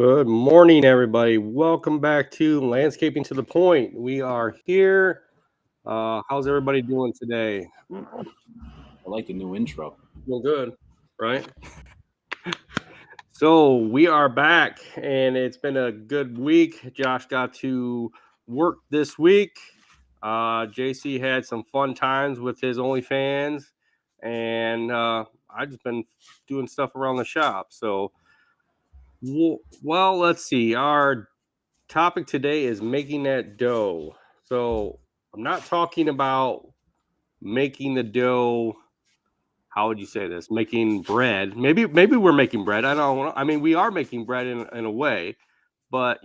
Good morning, everybody. Welcome back to Landscaping to the Point. We are here. How's everybody doing today? I like the new intro. Feel good, right? So we are back, and it's been a good week. Josh got to work this week. JC had some fun times with his OnlyFans, and I just been doing stuff around the shop. So, well, let's see. Our topic today is making that dough. So I'm not talking about making the dough. How would you say this? Making bread. Maybe we're making bread. I don't know. I mean, we are making bread in a way, but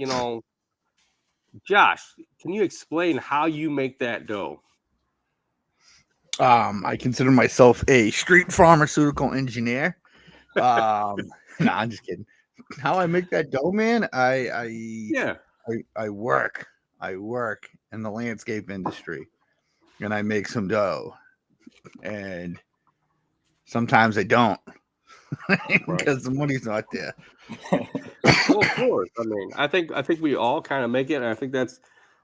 Josh, can you explain how you make that dough? I consider myself a street pharmaceutical engineer. No, I'm just kidding. How I make that dough, man? Yeah. I work. I work in the landscape industry, and I make some dough. And sometimes I don't because the money's not there. Well, of course. I think we all kind of make it, and I think that's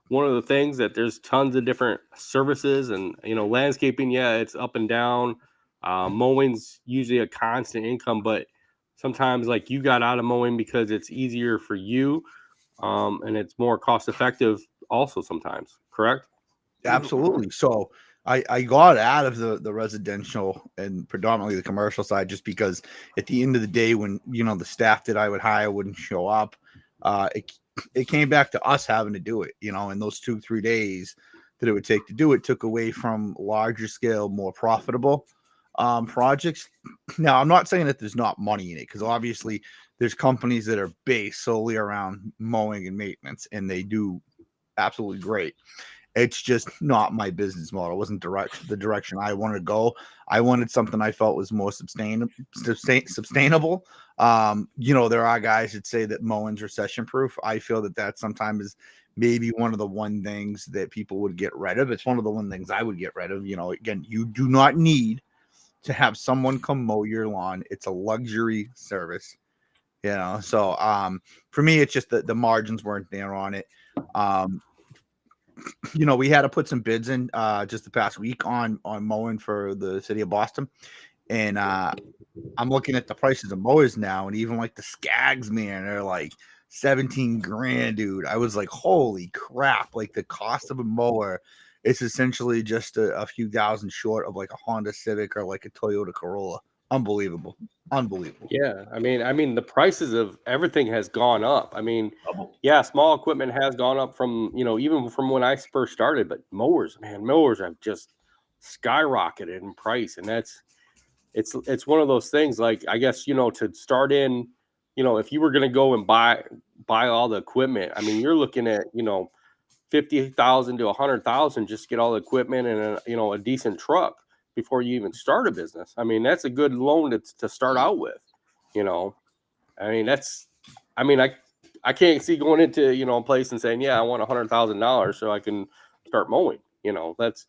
one of the things that there's tons of different services, and landscaping. Yeah, it's up and down. Mowing's usually a constant income, but sometimes like you got out of mowing because it's easier for you, and it's more cost effective. Also, sometimes, correct? Absolutely. So I got out of the residential and predominantly the commercial side just because at the end of the day, when the staff that I would hire wouldn't show up, it came back to us having to do it. In those 2-3 days that it would take to do it, took away from larger scale, more profitable projects. Now, I'm not saying that there's not money in it, because obviously there's companies that are based solely around mowing and maintenance, and they do absolutely great. It's just not my business model. It wasn't the direction I wanted to go. I wanted something I felt was more sustainable. There are guys that say that mowing's recession proof. I feel that sometimes is maybe one of the one things that people would get rid of. It's one of the one things I would get rid of. Again, you do not need to have someone come mow your lawn. It's a luxury service. So for me, it's just that the margins weren't there on it. We had to put some bids in just the past week on mowing for the city of Boston, and I'm looking at the prices of mowers now, and even like the Skags, man, they're like 17 grand, dude. I was like, holy crap! Like the cost of a mower is essentially just a few thousand short of like a Honda Civic or like a Toyota Corolla. Unbelievable. Yeah, I mean, the prices of everything has gone up. Double. Yeah, small equipment has gone up from even from when I first started, but mowers have just skyrocketed in price, and it's one of those things. Like I guess to start in, if you were gonna go and buy all the equipment, you're looking at 50,000 to 100,000 just to get all the equipment and a decent truck before you even start a business. That's a good loan to start out with. You know, that's I mean I can't see going into a place and saying, yeah, I want $100,000 so I can start mowing. That's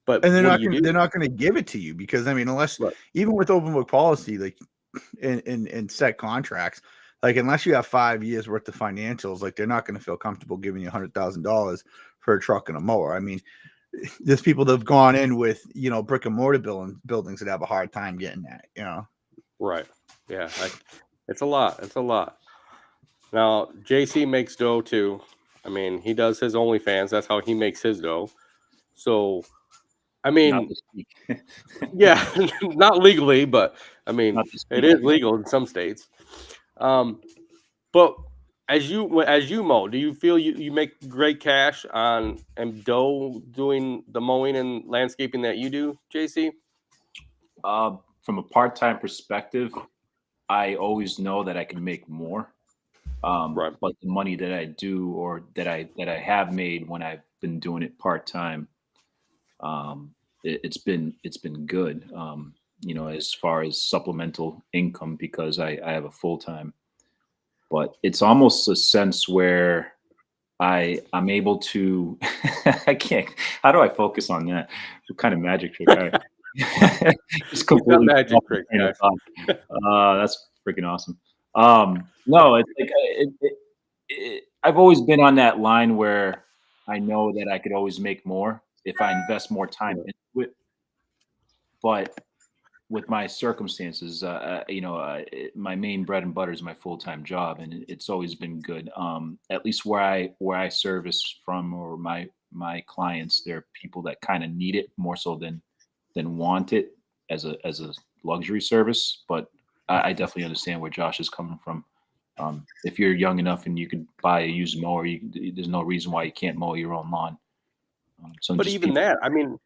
but And what do you do? they're not gonna give it to you because unless Right. even with open book policy, like in set contracts, like unless you have 5 years worth of financials, like they're not gonna feel comfortable giving you $100,000 for a truck and a mower. There's people that have gone in with brick and mortar buildings that have a hard time getting that. Right. Yeah. It's a lot. It's a lot. Now, JC makes dough too. He does his OnlyFans. That's how he makes his dough. So, I Not mean, this week. yeah, not legally, but Not this it week. is legal in some states. But as you mow, do you feel you make great cash on and dough doing the mowing and landscaping that you do, JC? From a part-time perspective, I always know that I can make more. Right. But the money that I do or that I have made when I've been doing it part-time, it's been good. As far as supplemental income because I have a full-time. But it's almost a sense where I'm able to I can't how do I focus on that? What kind of magic trick? Just He's got completely magic off the tricks, train of guys. thought. That's freaking awesome. No, it's like I've always been on that line where I know that I could always make more if I invest more time Right. into it. But with my circumstances, my main bread and butter is my full time job, and it's always been good. At least where I service from, or my clients, they're people that kind of need it more so than want it as a luxury service. But I definitely understand where Josh is coming from. If you're young enough and you could buy a used mower, there's no reason why you can't mow your own lawn. So But just even people. that, I mean,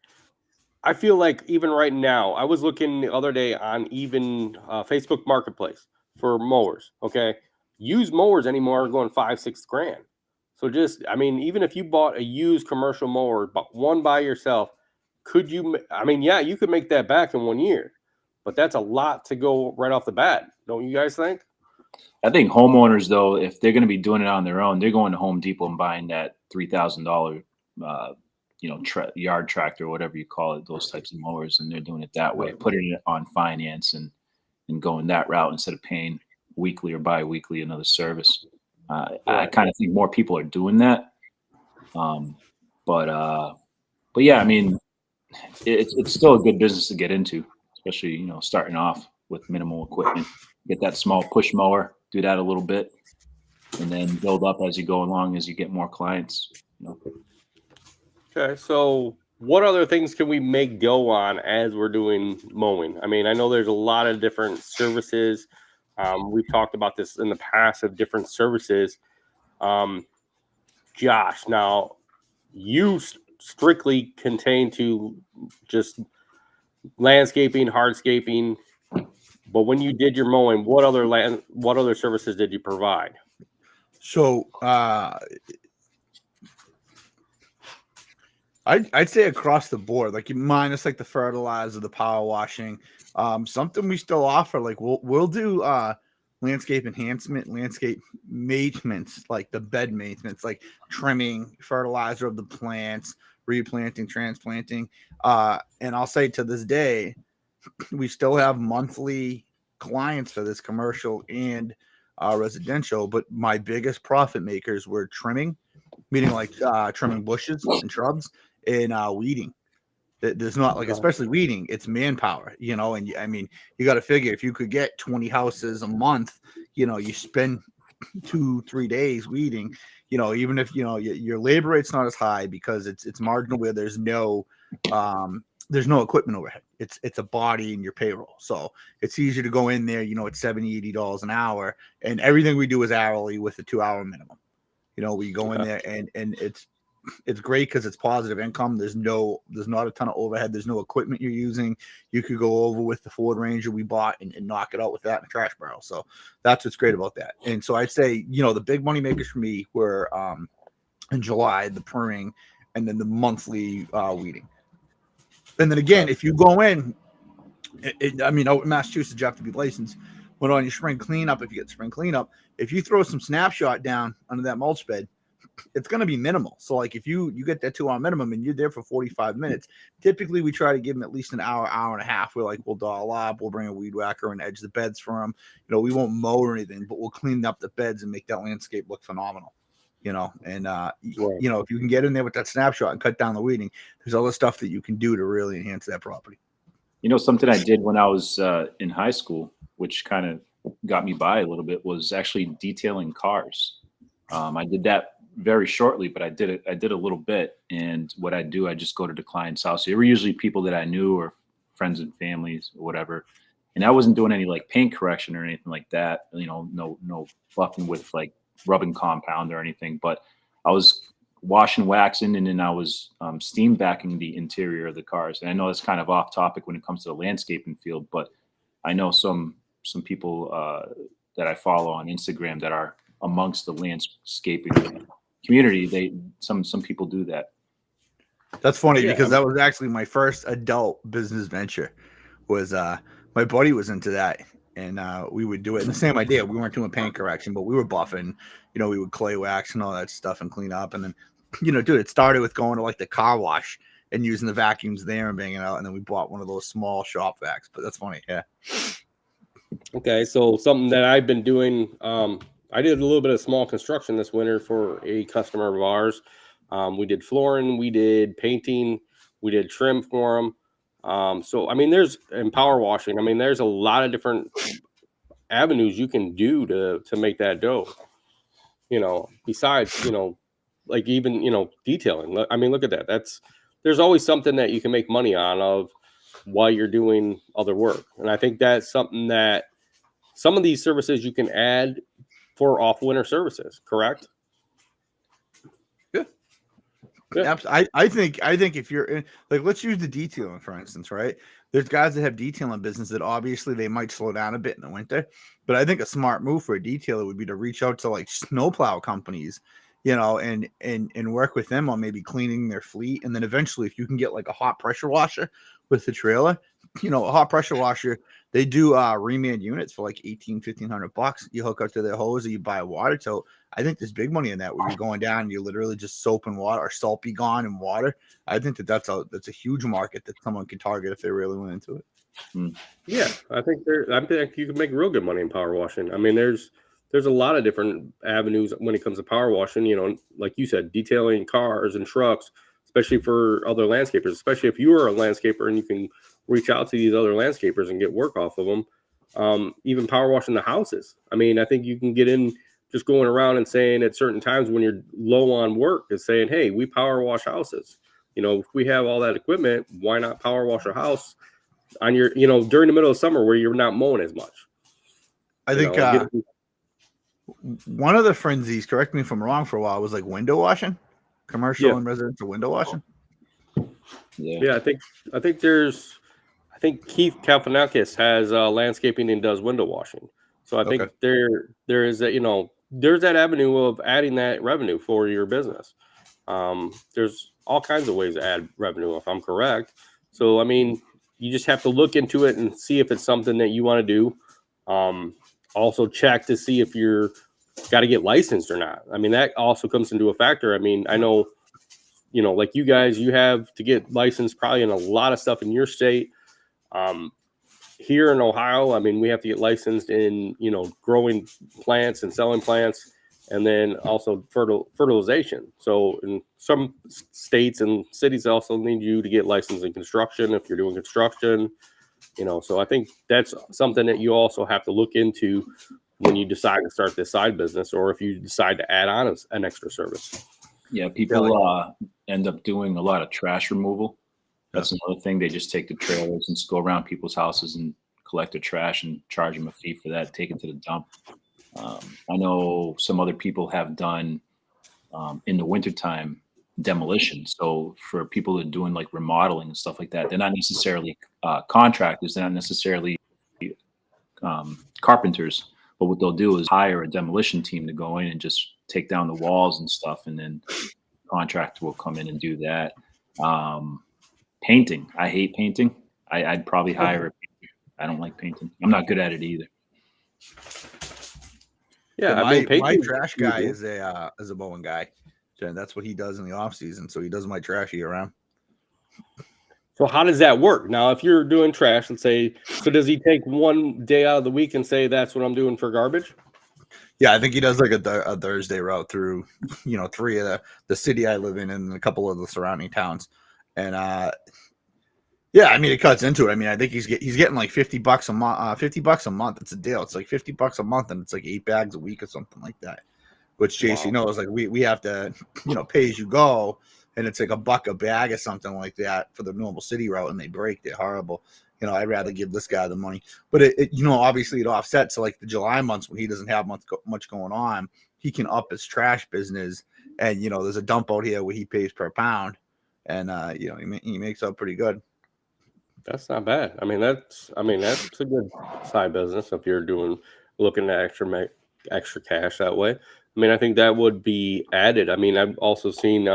I feel like even right now, I was looking the other day on even Facebook Marketplace for mowers. Okay, used mowers anymore are going 5, 6 grand. So just, I mean, even if you bought a used commercial mower, but one by yourself, could you? I mean, yeah, you could make that back in 1 year, but that's a lot to go right off the bat. Don't you guys think? I think homeowners, though, if they're going to be doing it on their own, they're going to Home Depot and buying that $3,000, yard tractor, whatever you call it, those types of mowers, and they're doing it that way, Right. putting it on finance and going that route instead of paying weekly or bi-weekly another service. I Right. kind of think more people are doing that. Um, but yeah, I mean, it's still a good business to get into, especially starting off with minimal equipment. Get that small push mower, do that a little bit, and then build up as you go along as you get more clients. Okay, so what other things can we make go on as we're doing mowing? I mean, I know there's a lot of different services. We've talked about this in the past of different services. Um, Josh, now you strictly contain to just landscaping, hardscaping, but when you did your mowing, what other services did you provide? So I'd say across the board, like minus like the fertilizer, the power washing. Something we still offer, like we'll do landscape enhancement, landscape maintenance, like the bed maintenance, like trimming, fertilizer of the plants, replanting, transplanting. And I'll say to this day, we still have monthly clients for this commercial and residential, but my biggest profit makers were trimming, meaning like trimming bushes and shrubs, and weeding. There's not like, Okay. especially weeding, it's manpower, and I mean, you got to figure if you could get 20 houses a month, you spend 2-3 days weeding, even if your labor rate's not as high because it's marginal where there's no equipment overhead. It's a body in your payroll, so it's easier to go in there, at $70-$80 an hour, and everything we do is hourly with a 2-hour minimum. We go in Okay. there and it's great because it's positive income. There's not a ton of overhead. There's no equipment you're using. You could go over with the Ford Ranger we bought and knock it out with that in a trash barrel. So that's what's great about that. And so I'd say, the big money makers for me were in July, the pruning, and then the monthly weeding. And then again, if you go in, out in Massachusetts, you have to be licensed. But on your spring cleanup, if you get spring cleanup, if you throw some snapshot down under that mulch bed, it's going to be minimal. So like if you get that 2-hour minimum and you're there for 45 minutes, typically we try to give them at least an hour, hour and a half. We'll doll up, we'll bring a weed whacker and edge the beds for them. We won't mow or anything, but we'll clean up the beds and make that landscape look phenomenal. And Right. if you can get in there with that snapshot and cut down the weeding, there's other stuff that you can do to really enhance that property. Something I did when I was in high school, which kind of got me by a little bit, was actually detailing cars. I did that very shortly, but I did it. I did a little bit, and what I do, I just go to the client's house. They were usually people that I knew or friends and families or whatever, and I wasn't doing any like paint correction or anything like that. No buffing with like rubbing compound or anything, but I was washing, waxing, and then I was steam vacuuming the interior of the cars. And I know it's kind of off topic when it comes to the landscaping field, but I know some people that I follow on Instagram that are amongst the landscaping community. Some people do that. That's funny Yeah. because that was actually my first adult business venture. Was my buddy was into that, and we would do it. And the same idea. We weren't doing paint correction, but we were buffing. We would clay wax and all that stuff and clean up. And then, dude, it started with going to like the car wash and using the vacuums there and banging it out. And then we bought one of those small shop vacs. But that's funny, yeah. Okay, so something that I've been doing, I did a little bit of small construction this winter for a customer of ours. We did flooring, we did painting, we did trim for them. So I mean, and power washing. I mean, there's a lot of different avenues you can do to make that dough. Besides, like even detailing. I mean, look at that. There's always something that you can make money of while you're doing other work, and I think that's something that some of these services you can add for off winter services, correct? Yeah. Yeah. I think if you're in, like, let's use the detailing for instance, right? There's guys that have detailing business that obviously they might slow down a bit in the winter, but I think a smart move for a detailer would be to reach out to like snowplow companies, and work with them on maybe cleaning their fleet, and then eventually if you can get like a hot pressure washer with the trailer, a hot pressure washer, they do reman units for like 1,500 bucks. You hook up to their hose or you buy a water tote. I think there's big money in that where you're going down and you're literally just soap and water or salt be gone and water. I think that's a huge market that someone can target if they really went into it. Yeah, I think you can make real good money in power washing. I mean, there's a lot of different avenues when it comes to power washing. Like you said, detailing cars and trucks, especially for other landscapers. Especially if you are a landscaper and you can reach out to these other landscapers and get work off of them. Even power washing the houses. I mean, I think you can get in just going around and saying at certain times when you're low on work and saying, "Hey, we power wash houses." If we have all that equipment, why not power wash a house on your, during the middle of summer where you're not mowing as much. I think one of the frenzies, correct me if I'm wrong, for a while was like window washing, commercial and residential window washing. Yeah, I think Keith Kalfanakis has landscaping and does window washing. So I think there is there's that avenue of adding that revenue for your business. There's all kinds of ways to add revenue if I'm correct. So I mean, you just have to look into it and see if it's something that you want to do. Also check to see if you're got to get licensed or not. I mean, that also comes into a factor. I mean, I know, like you guys, you have to get licensed probably in a lot of stuff in your state. Here in Ohio, I mean, we have to get licensed in, growing plants and selling plants, and then also fertilization. So in some states and cities also need you to get licensed in construction if you're doing construction. So I think that's something that you also have to look into when you decide to start this side business, or if you decide to add on an extra service. Yeah, people end up doing a lot of trash removal. That's another thing. They just take the trailers and just go around people's houses and collect the trash and charge them a fee for that, take it to the dump. I know some other people have done in the wintertime demolition. So for people that are doing like remodeling and stuff like that, they're not necessarily contractors. They're not necessarily carpenters. But what they'll do is hire a demolition team to go in and just take down the walls and stuff. And then contractor will come in and do that. Painting. I hate painting. I'd probably hire a painter. I don't like painting. I'm not good at it either. Yeah, my trash guy is a mowing guy. That's what he does in the off season. So he does my trash year round. So how does that work? Now, if you're doing trash, let's say, so does he take one day out of the week and say that's what I'm doing for garbage? Yeah, I think he does like a Thursday route through, 3 of the city I live in and a couple of the surrounding towns. And yeah, I mean, it cuts into it. I mean, I think he's getting like $50 a month. $50 a month. It's a deal. It's like $50 a month, and it's like 8 bags a week or something like that. Which JC knows, like we have to, pay as you go, and it's like $1 a bag or something like that for the normal city route, and they break. They're horrible. I'd rather give this guy the money, but it obviously it offsets. So like the July months when he doesn't have much going on, he can up his trash business, and there's a dump out here where he pays per pound, and he makes up pretty good. That's not bad. I mean, that's a good side business if you're looking at extra cash that way. I mean, I think that would be added. I mean, I've also seen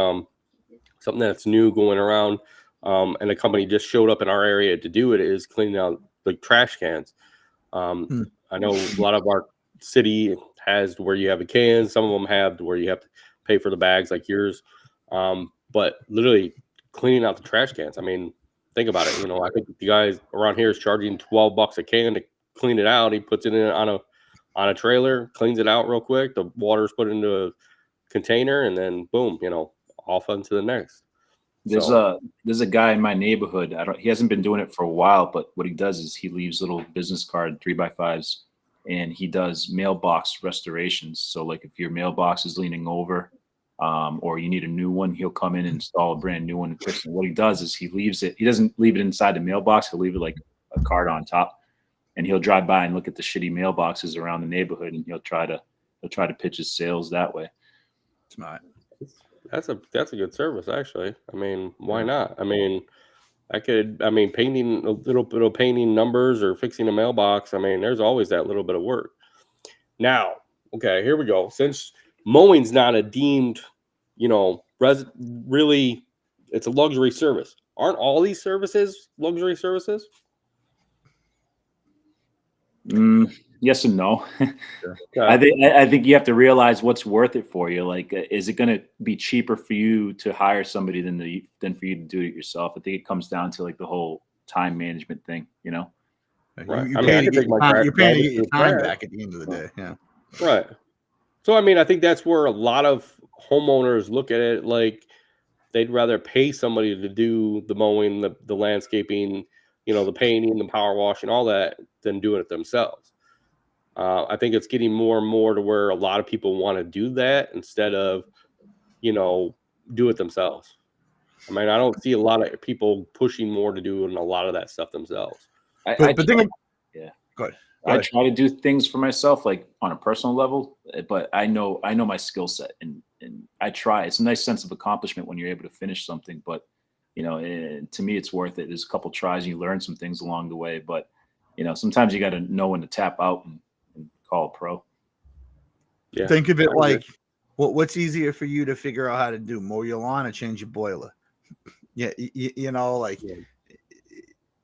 something that's new going around, and a company just showed up in our area to do it, is cleaning out like trash cans. I know a lot of our city has where you have a can. Some of them have where you have to pay for the bags like yours. But literally cleaning out the trash cans. I mean, think about it. I think the guys around here is charging $12 a can to clean it out. He puts it in on a trailer, cleans it out real quick. The water's put into a container, and then boom, off onto the next. There's a guy in my neighborhood. He hasn't been doing it for a while, but what he does is he leaves little business card 3x5s, and he does mailbox restorations. So like if your mailbox is leaning over, or you need a new one, he'll come in and install a brand new one and fix it. What he does is he leaves it. He doesn't leave it inside the mailbox. He'll leave it like a card on top, and he'll drive by and look at the shitty mailboxes around the neighborhood, and he'll try to pitch his sales that way. Smart. That's a good service, actually. I mean, why not? I mean, painting a little bit of painting numbers or fixing a mailbox. I mean, there's always that little bit of work. Now, okay, here we go. Since mowing's not a deemed, really, it's a luxury service. Aren't all these services luxury services? Yes and no. Sure. I think you have to realize what's worth it for you. Like, is it going to be cheaper for you to hire somebody than for you to do it yourself? I think it comes down to like the whole time management thing, Right. You're paying to get your time back at the end of the day. Yeah. Right. So, I mean, I think that's where a lot of homeowners look at it like they'd rather pay somebody to do the mowing, the landscaping, the painting, the power washing, all that, than doing it themselves. I think it's getting more and more to where a lot of people want to do that instead of, do it themselves. I mean, I don't see a lot of people pushing more to doing a lot of that stuff themselves. I try to do things for myself, like on a personal level, but I know my skill set, and I try. It's a nice sense of accomplishment when you're able to finish something, but to me, it's worth it. There's a couple tries and you learn some things along the way, but sometimes you got to know when to tap out and call a pro. Yeah. Think of it like, what's easier for you to figure out how to do? Mow your lawn or change your boiler? Yeah.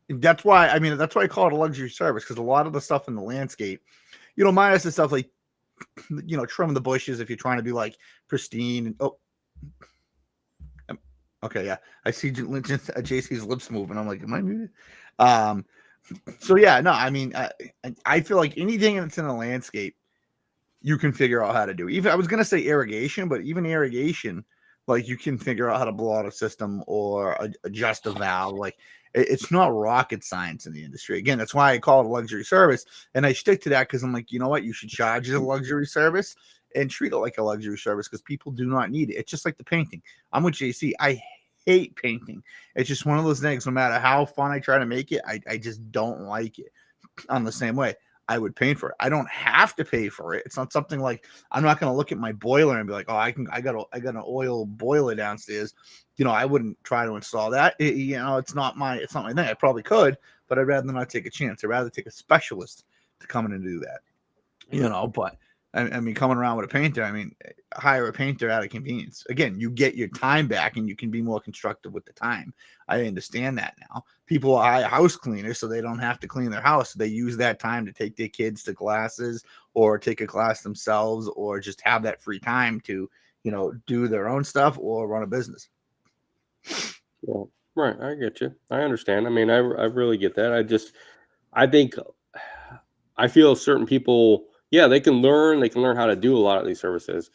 That's why I call it a luxury service, because a lot of the stuff in the landscape, minus the stuff like, trimming the bushes if you're trying to be like pristine. Okay, yeah, I see JC's lips moving. I'm like, am I muted? So yeah, no, I mean, I feel like anything that's in a landscape, you can figure out how to do. Even I was gonna say irrigation, but even irrigation, like you can figure out how to blow out a system or adjust a valve. Like it's not rocket science in the industry. Again, that's why I call it a luxury service, and I stick to that because I'm like, you know what, you should charge it a luxury service and treat it like a luxury service, because people do not need it. It's just like the painting. I'm with JC. I hate painting. It's just one of those things. No matter how fun I try to make it, I just don't like it. I'm the same way. I would pay for it. I don't have to pay for it. It's not something like, I'm not going to look at my boiler and be like, oh, I got an oil boiler downstairs. I wouldn't try to install that. It's not my thing. I probably could, but I'd rather not take a chance. I'd rather take a specialist to come in and do that. But I mean, coming around with a painter, hire a painter out of convenience. Again, you get your time back and you can be more constructive with the time. I understand that now. People hire house cleaners so they don't have to clean their house. They use that time to take their kids to classes or take a class themselves, or just have that free time to, do their own stuff or run a business. Well, right. I get you. I understand. I mean, I really get that. I feel certain people, yeah, they can learn how to do a lot of these services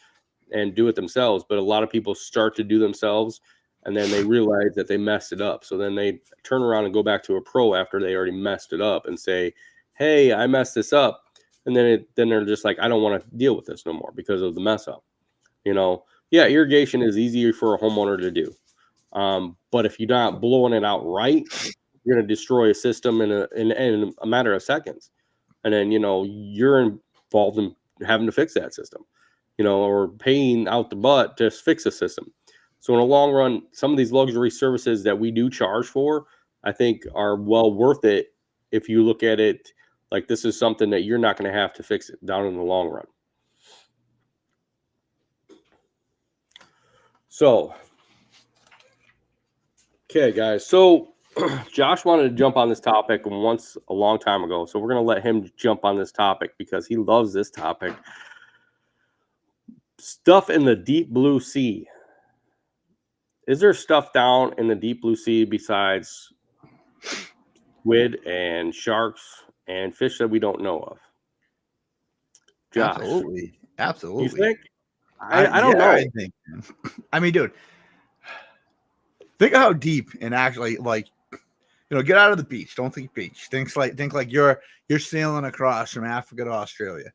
and do it themselves. But a lot of people start to do themselves and then they realize that they messed it up. So then they turn around and go back to a pro after they already messed it up and say, hey, I messed this up. And then they're just like, I don't want to deal with this no more because of the mess up. Yeah, irrigation is easier for a homeowner to do. But if you're not blowing it out right, you're going to destroy a system in a matter of seconds. And then, you're involved in having to fix that system, or paying out the butt to fix a system. So in the long run, some of these luxury services that we do charge for, I think are well worth it if you look at it like this is something that you're not going to have to fix it down in the long run. So, okay, guys. So Josh wanted to jump on this topic once a long time ago. So we're going to let him jump on this topic because he loves this topic. Stuff in the deep blue sea. Is there stuff down in the deep blue sea besides squid and sharks and fish that we don't know of. Josh, Absolutely. you think? I I don't yeah, know. I think. I mean, dude, think of how deep and actually like get out of the beach. Don't think beach. Think like you're sailing across from Africa to Australia.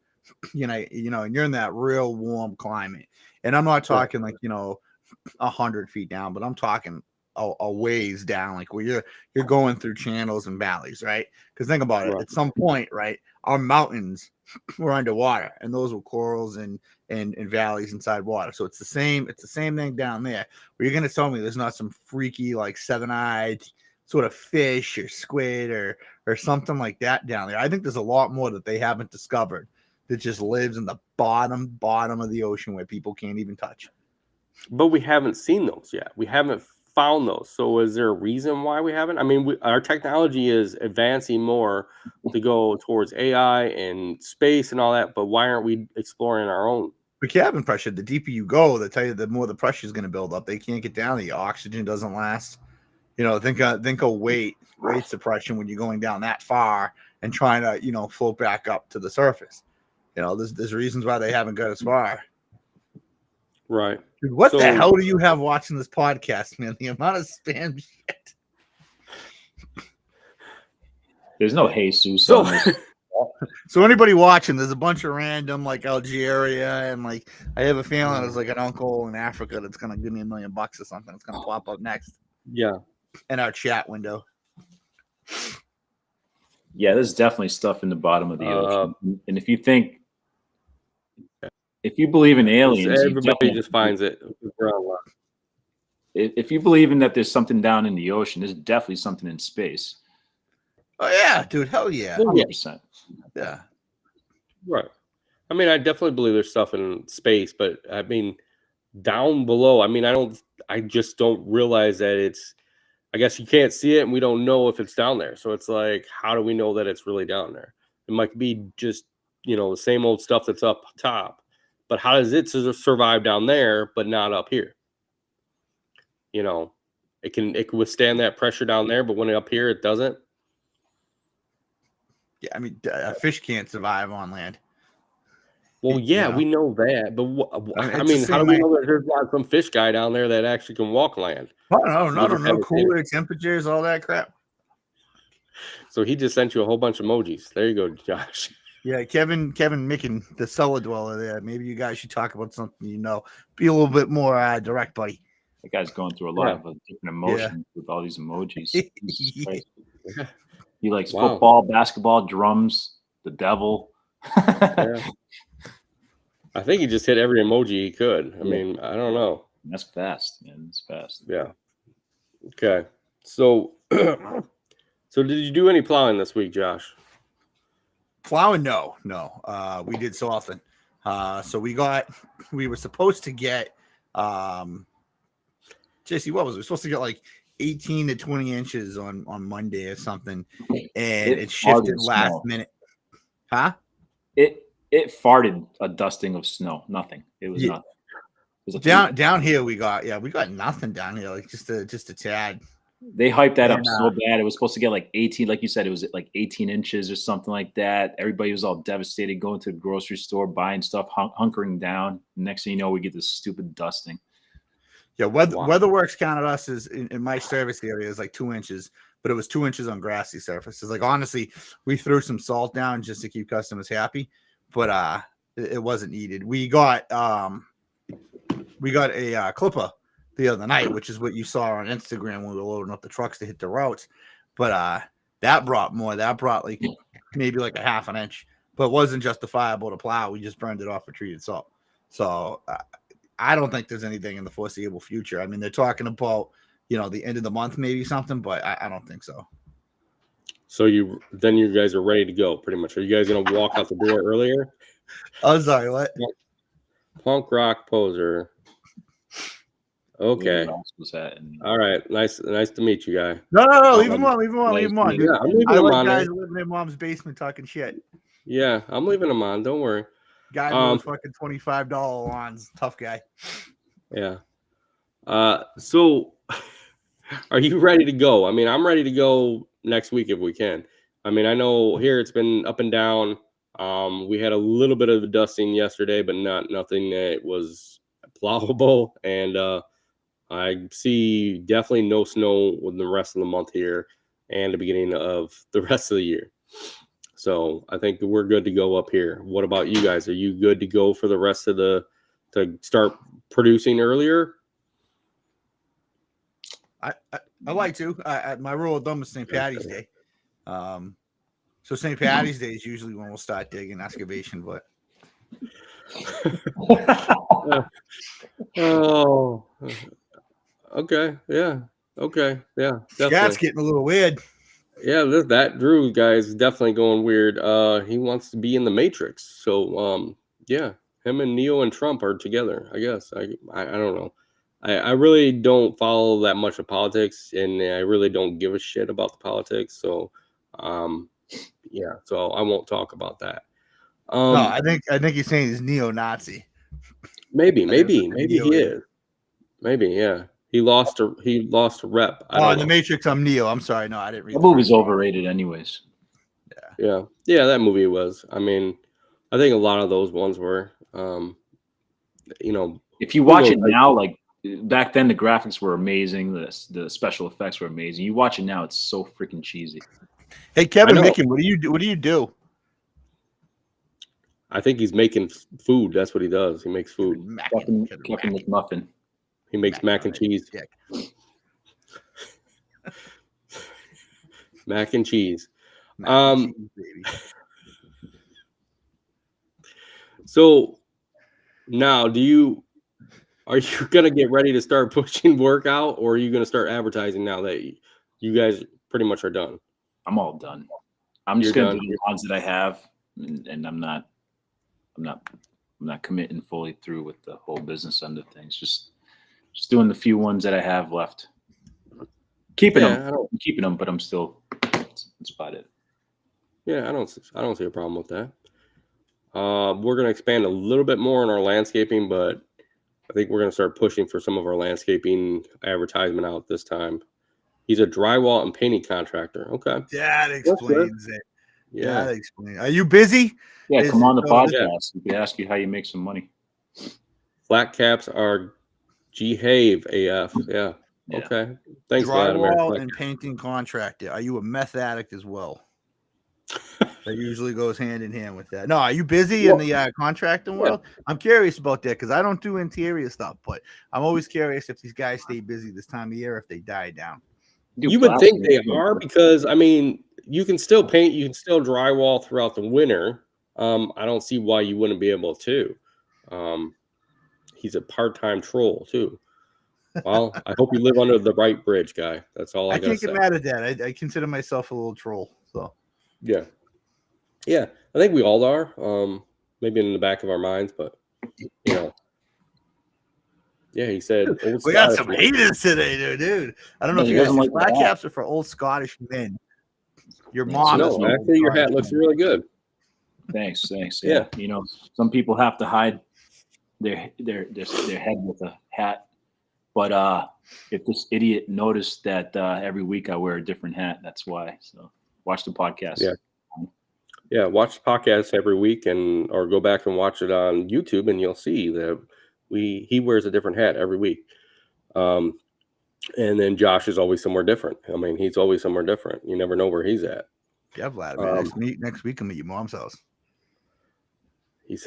And you're in that real warm climate. And I'm not talking like 100 feet down, but I'm talking a ways down, like where you're going through channels and valleys, right? Because think about it. Right. At some point, right, our mountains were underwater, and those were corals and valleys inside water. So it's the same thing down there. Where you're gonna tell me there's not some freaky like 7-eyed sort of fish or squid or something like that down there. I think there's a lot more that they haven't discovered that just lives in the bottom of the ocean where people can't even touch. But we haven't seen those yet. We haven't found those. So is there a reason why we haven't? I mean, our technology is advancing more to go towards AI and space and all that, but why aren't we exploring our own? The cabin pressure, the deeper you go, they tell you the more the pressure is going to build up. They can't get down. The oxygen doesn't last. Think of weight suppression when you're going down that far and trying to, float back up to the surface. There's reasons why they haven't got as far. Right. Dude, what the hell do you have watching this podcast, man? The amount of spam shit. There's no Jesus. So anybody watching, there's a bunch of random like Algeria and like I have a feeling there's like an uncle in Africa that's gonna give me $1 million or something. It's gonna pop up next. Yeah. In our chat window. Yeah, there's definitely stuff in the bottom of the ocean. And if you believe in aliens, everybody just finds it. If you believe in that there's something down in the ocean, there's definitely something in space. Oh yeah, dude, hell yeah. 100%. Yeah. Right. I mean, I definitely believe there's stuff in space, but I mean, down below, I mean, I just don't realize that I guess you can't see it and we don't know if it's down there. So it's like, how do we know that it's really down there? It might be just, the same old stuff that's up top, but how does it survive down there, but not up here? It can withstand that pressure down there, but when it's up here, it doesn't. Yeah, I mean, a fish can't survive on land. Well, yeah, we know that, but I mean, how do we know that there's not some fish guy down there that actually can walk land? No, cooler temperatures, all that crap. So he just sent you a whole bunch of emojis. There you go, Josh. Yeah, Kevin Micken, the cellar dweller there. Maybe you guys should talk about something Be a little bit more direct, buddy. That guy's going through a lot of different emotions with all these emojis. He likes football, basketball, drums, the devil. I think he just hit every emoji he could. I mean, I don't know. That's fast, man. That's fast. Yeah. Okay. So, did you do any plowing this week, Josh? Plowing? No. We did so often. So we were supposed to get, JC, what was it? We were supposed to get like 18 to 20 inches on Monday or something, and it shifted last minute. Huh? It farted a dusting of snow. Nothing. It was nothing. It was down here we got nothing down here, like just a tad. They hyped that up so bad. It was supposed to get like 18, like you said, it was like 18 inches or something like that. Everybody was all devastated, going to the grocery store, buying stuff, hunkering down. Next thing you know, we get this stupid dusting. Yeah, WeatherWorks counted us as in my service area is like 2 inches, but it was 2 inches on grassy surfaces. Like honestly, we threw some salt down just to keep customers happy, but it wasn't needed. We got a clipper the other night, which is what you saw on Instagram when we were loading up the trucks to hit the routes. But that brought more. That brought like maybe like a half an inch, but it wasn't justifiable to plow. We just burned it off with treated salt. So I don't think there's anything in the foreseeable future. I mean, they're talking about, the end of the month, maybe something, but I don't think so. So you guys are ready to go pretty much. Are you guys going to walk out the door earlier? Oh, sorry. What? Punk rock poser. Okay. All right. Nice to meet you, guy. No. Leave him on. Dude. Yeah, I'm leaving him on. Like guys living in mom's basement talking shit. Yeah, I'm leaving him on. Don't worry. Guy mows fucking $25 lawns. Tough guy. Yeah. So, are you ready to go? I mean, I'm ready to go next week if we can. I mean, I know here it's been up and down. We had a little bit of a dusting yesterday, but nothing that was plowable. And I see definitely no snow with the rest of the month here and the beginning of the rest of the year. So I think we're good to go up here. What about you guys? Are you good to go for the rest of to start producing earlier? I like to. My rule of thumb is St. Patty's Day. So St. Patty's Day is usually when we'll start digging excavation, but oh, okay, yeah, okay, yeah, Scott's definitely. getting a little weird. Yeah, that Drew guy is definitely going weird. He wants to be in the Matrix. So yeah, him and Neo and Trump are together. I guess I don't know. I really don't follow that much of politics, and I really don't give a shit about the politics. So yeah, so I won't talk about that. No, I think he's saying he's neo-Nazi. Maybe he Neo is. Maybe, yeah. He lost a rep. I don't in the know. Matrix, I'm Neo. I'm sorry, no, I didn't read The movie's overrated, anyways. Yeah, that movie was. I mean, I think a lot of those ones were. You know, if you watch it now, like back then, the graphics were amazing. The special effects were amazing. You watch it now, it's so freaking cheesy. Hey, Kevin Micken, what do you do? What do you do? I think he's making food. That's what he does. He makes food. Captain McMuffin. He makes mac and cheese. Mac and cheese. Baby. So now, are you gonna get ready to start pushing workout, or are you gonna start advertising now that you guys pretty much are done? I'm all done. I'm just gonna do the ones that I have, and I'm not committing fully through with the whole business end of things. Just doing the few ones that I have left. Keeping them, but I'm still. That's about it. Yeah, I don't see a problem with that. We're gonna expand a little bit more on our landscaping, but I think we're gonna start pushing for some of our landscaping advertisement out this time. He's a drywall and painting contractor. Okay, that explains it. Yeah, that explains. Are you busy? Yeah, come on the podcast. We can ask you how you make some money. Flat caps are G-Have AF. Yeah. Okay. Thanks, drywall and painting contractor. Are you a meth addict as well? That usually goes hand in hand with that. No, are you busy in the contracting world? I'm curious about that because I don't do interior stuff, but I'm always curious if these guys stay busy this time of year, if they die down. You would think they are because, I mean, you can still paint, you can still drywall throughout the winter. I don't see why you wouldn't be able to. He's a part-time troll too. Well, I hope you live under the right bridge, guy. That's all I gotta say. I can't get mad at that. I consider myself a little troll. So yeah, I think we all are. Maybe in the back of our minds, but you know. Yeah, he said old we got some haters today, dude. I don't know if you guys like flat caps are for old Scottish men. Your mom. No, actually, your hat looks really good. Thanks. Yeah, you know, some people have to hide their head with a hat, but if this idiot noticed that every week I wear a different hat, that's why. So watch the podcast. Yeah, watch the podcast every week, or go back and watch it on YouTube, and you'll see that he wears a different hat every week. And then Josh is always somewhere different. I mean, he's always somewhere different. You never know where he's at. Yeah, Vladimir. Next week I'm at your mom's house. He's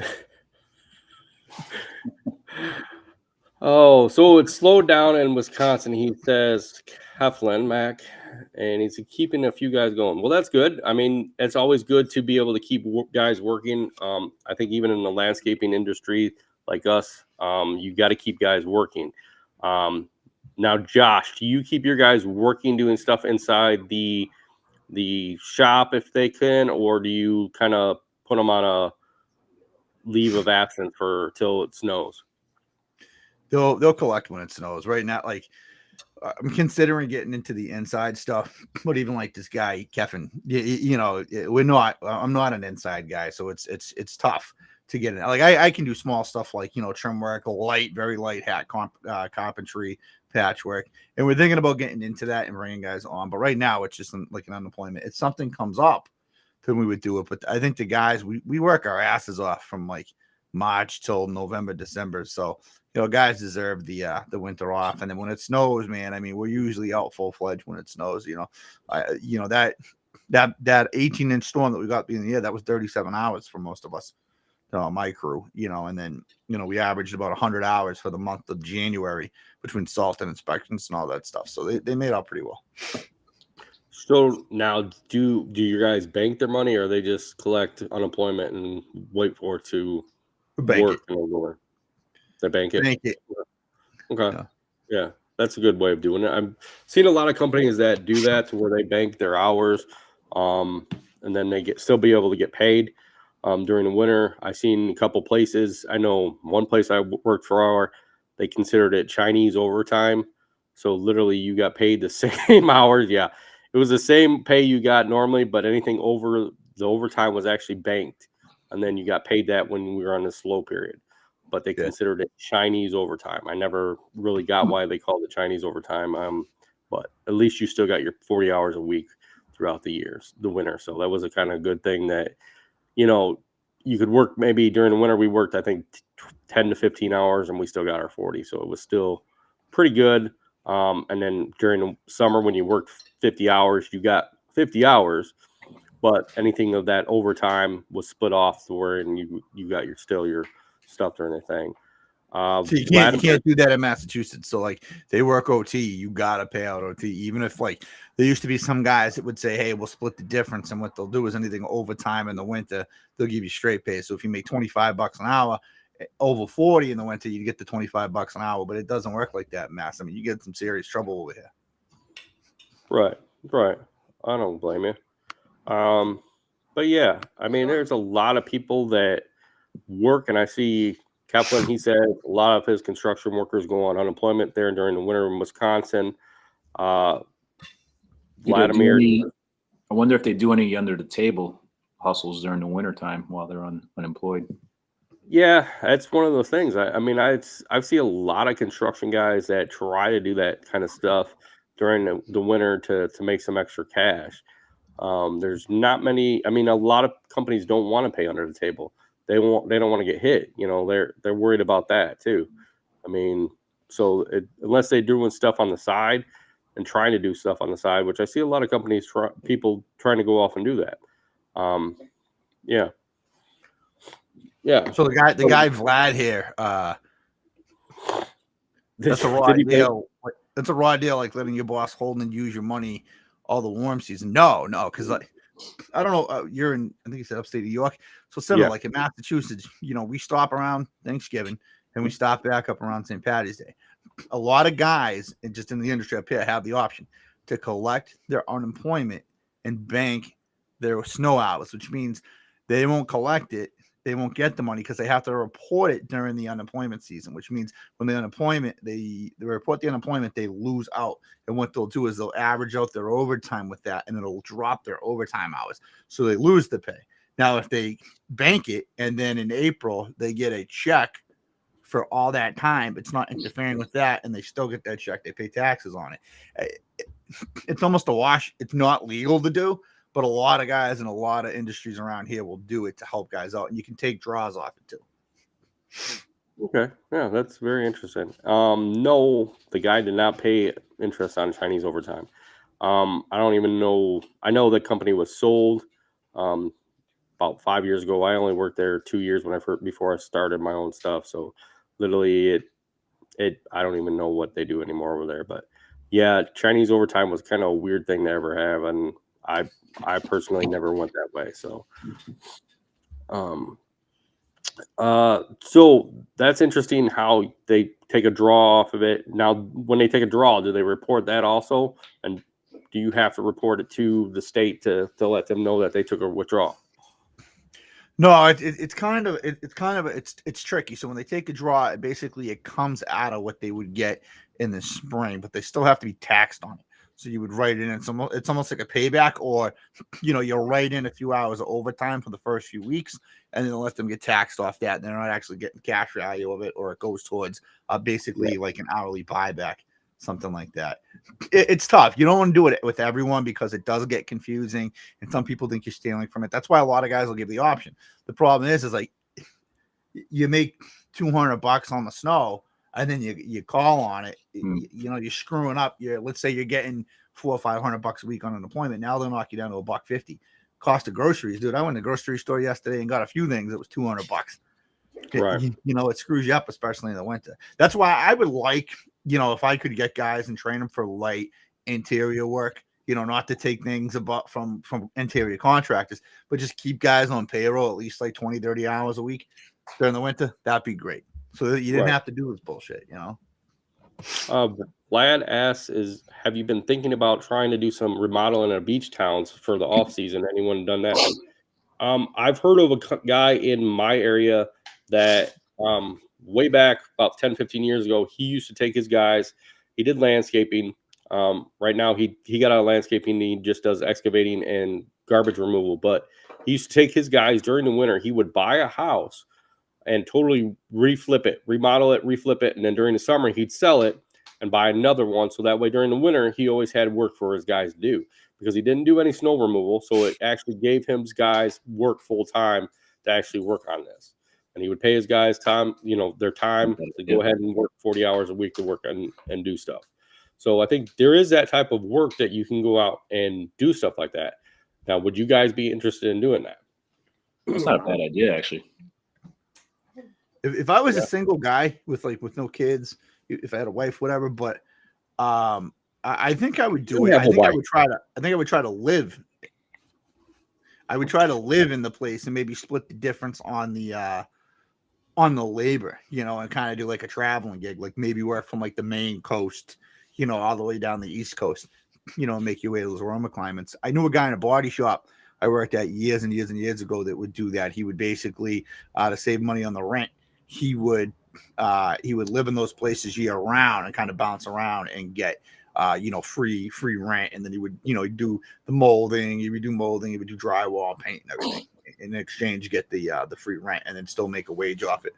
so it slowed down in Wisconsin. He says Heflin Mac, and he's keeping a few guys going. Well, that's good. I mean, it's always good to be able to keep guys working. I think even in the landscaping industry like us, you got to keep guys working. Now, Josh, do you keep your guys working, doing stuff inside the shop if they can, or do you kind of put them on a leave of absence till it snows? They'll collect when it snows. Right now, like I'm considering getting into the inside stuff, but even like this guy Kevin, you know, I'm not an inside guy, so it's tough to get in. Like I can do small stuff like, you know, trim work, very light hat carpentry, patchwork, and we're thinking about getting into that and bringing guys on. But right now, it's just like an unemployment. If something comes up, then we would do it. But I think the guys we work our asses off from like March till November, December. So guys deserve the winter off. And then when it snows, man, I mean, we're usually out full fledged when it snows. That 18-inch storm that we got being the year, that was 37 hours for most of us. My crew, and then we averaged about 100 hours for the month of January between salt and inspections and all that stuff. So they made out pretty well. So now, do you guys bank their money, or they just collect unemployment and wait for it to work? They bank it. Bank it. Okay. Yeah, that's a good way of doing it. I've seen a lot of companies that do that to where they bank their hours, and then they still be able to get paid. During the winter, I've seen a couple places. I know one place I worked for, they considered it Chinese overtime. So literally you got paid the same hours. Yeah, it was the same pay you got normally, but anything over the overtime was actually banked. And then you got paid that when we were on the slow period. But they considered it Chinese overtime. I never really got why they called it Chinese overtime. But at least you still got your 40 hours a week throughout the winter. So that was a kind of good thing that you could work. Maybe during the winter we worked, I think 10 to 15 hours and we still got our 40. So it was still pretty good. And then during the summer, when you worked 50 hours, you got 50 hours, but anything of that overtime was split off to where, and you got your stuff during the thing. So you can't do that in Massachusetts. So like they work OT, you gotta pay out OT. Even if like there used to be some guys that would say, hey, we'll split the difference, and what they'll do is anything overtime in the winter, they'll give you straight pay. So if you make $25 an hour over 40 in the winter, you get the $25 an hour. But it doesn't work like that in Mass. I mean, you get some serious trouble over here. Right. I don't blame you. But yeah, I mean, there's a lot of people that work, and I see Kaplan, he said a lot of his construction workers go on unemployment there during the winter in Wisconsin. Vladimir, I wonder if they do any under the table hustles during the wintertime while they're unemployed. Yeah, that's one of those things. I've seen a lot of construction guys that try to do that kind of stuff during the winter to make some extra cash. There's not many. I mean, a lot of companies don't want to pay under the table. They don't want to get hit. They're worried about that too. I mean, so unless they're doing stuff on the side and trying to do stuff on the side, which I see a lot of companies people trying to go off and do that. Yeah. So the guy Vlad here, that's a raw deal. That's a raw deal, like letting your boss hold and use your money all the warm season. No, because like I don't know. You're in, I think you said upstate New York. So similar, like in Massachusetts, we stop around Thanksgiving and we stop back up around St. Patty's Day. A lot of guys, and just in the industry up here, have the option to collect their unemployment and bank their snow hours, which means they won't collect it. They won't get the money because they have to report it during the unemployment season, which means when the unemployment, they report the unemployment, they lose out. And what they'll do is they'll average out their overtime with that, and it'll drop their overtime hours. So they lose the pay. Now, if they bank it and then in April they get a check for all that time, it's not interfering with that, and they still get that check. They pay taxes on it. It's almost a wash. It's not legal to do, but a lot of guys in a lot of industries around here will do it to help guys out, and you can take draws off it too. Okay. Yeah, that's very interesting. No, the guy did not pay interest on Chinese overtime. I don't even know. I know the company was sold about 5 years ago. I only worked there 2 years before I started my own stuff. So literally I don't even know what they do anymore over there. But yeah, Chinese overtime was kind of a weird thing to ever have, and I personally never went that way. So so that's interesting how they take a draw off of it. Now, when they take a draw, do they report that also? And do you have to report it to the state to let them know that they took a withdrawal? No, it's tricky. So when they take a draw, basically it comes out of what they would get in the spring, but they still have to be taxed on it. So you would write in, it's almost like a payback, or you'll write in a few hours of overtime for the first few weeks, and then let them get taxed off that. And they're not actually getting cash value of it, or it goes towards basically like an hourly buyback something like that. It's tough. You don't want to do it with everyone because it does get confusing, and some people think you're stealing from it. That's why a lot of guys will give the option. The problem is like you make $200 on the snow, and then you call on it. You know, you're screwing up. Let's say you're getting $400 or $500 a week on unemployment. Now they'll knock you down to $150. Cost of groceries, dude. I went to the grocery store yesterday and got a few things. It was $200. Right. You know, it screws you up, especially in the winter. That's why I would like, you know, if I could get guys and train them for light interior work, you know, not to take things about from interior contractors, but just keep guys on payroll at least like 20, 30 hours a week during the winter. That'd be great. So that you didn't have to do this bullshit, you know. Vlad asks, have you been thinking about trying to do some remodeling at beach towns for the off season? Anyone done that? I've heard of a guy in my area that way back about 10, 15 years ago, he used to take his guys. He did landscaping. Right now, he got out of landscaping. He just does excavating and garbage removal. But he used to take his guys during the winter. He would buy a house and totally reflip it, remodel it, reflip it. And then during the summer, he'd sell it and buy another one. So that way during the winter, he always had work for his guys to do because he didn't do any snow removal. So it actually gave him guys work full time to actually work on this. And he would pay his guys time, you know, their time to go ahead and work 40 hours a week to work and do stuff. So I think there is that type of work that you can go out and do stuff like that. Now, would you guys be interested in doing that? That's not a bad idea, actually. If I was a single guy with no kids, if I had a wife, whatever, but I think I would do it. I think I would try to live. I would try to live in the place and maybe split the difference on the labor, you know, and kind of do like a traveling gig, like maybe work from like the Maine coast, you know, all the way down the East Coast, you know, make your way to those aroma climates. I knew a guy in a body shop I worked at years and years and years ago that would do that. He would basically to save money on the rent, he would live in those places year round and kind of bounce around and get you know, free rent. And then he would, you know, do the molding, he would do drywall, paint, and everything. In exchange, get the free rent and then still make a wage off it.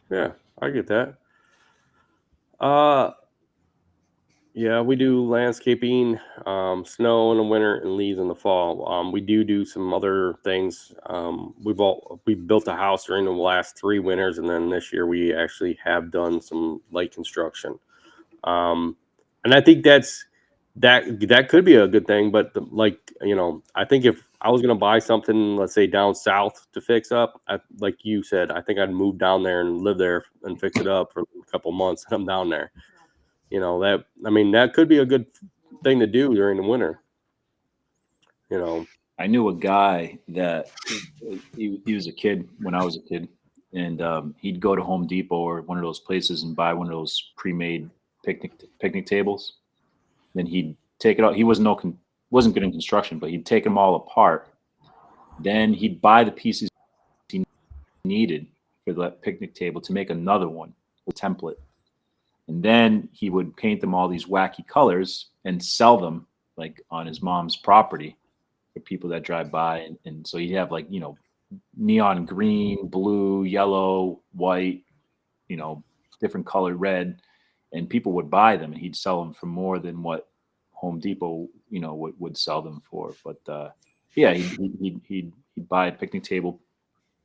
Yeah, I get that. Yeah, we do landscaping, snow in the winter and leaves in the fall. We do some other things. We built a house during the last 3 winters, and then this year we actually have done some light construction. And I think that could be a good thing. But you know, I think if I was going to buy something, let's say down south to fix up, like you said, I think I'd move down there and live there and fix it up for a couple months. And I'm down there. You know, that could be a good thing to do during the winter. You know, I knew a guy that he was a kid when I was a kid, and he'd go to Home Depot or one of those places and buy one of those pre-made picnic tables. Then he'd take it out. He wasn't good in construction, but he'd take them all apart. Then he'd buy the pieces he needed for that picnic table to make another one, a template. And then he would paint them all these wacky colors and sell them like on his mom's property for people that drive by. And so he'd have like, you know, neon green, blue, yellow, white, you know, different colored red, and people would buy them and he'd sell them for more than what Home Depot, you know, would sell them for. But yeah, he'd buy a picnic table,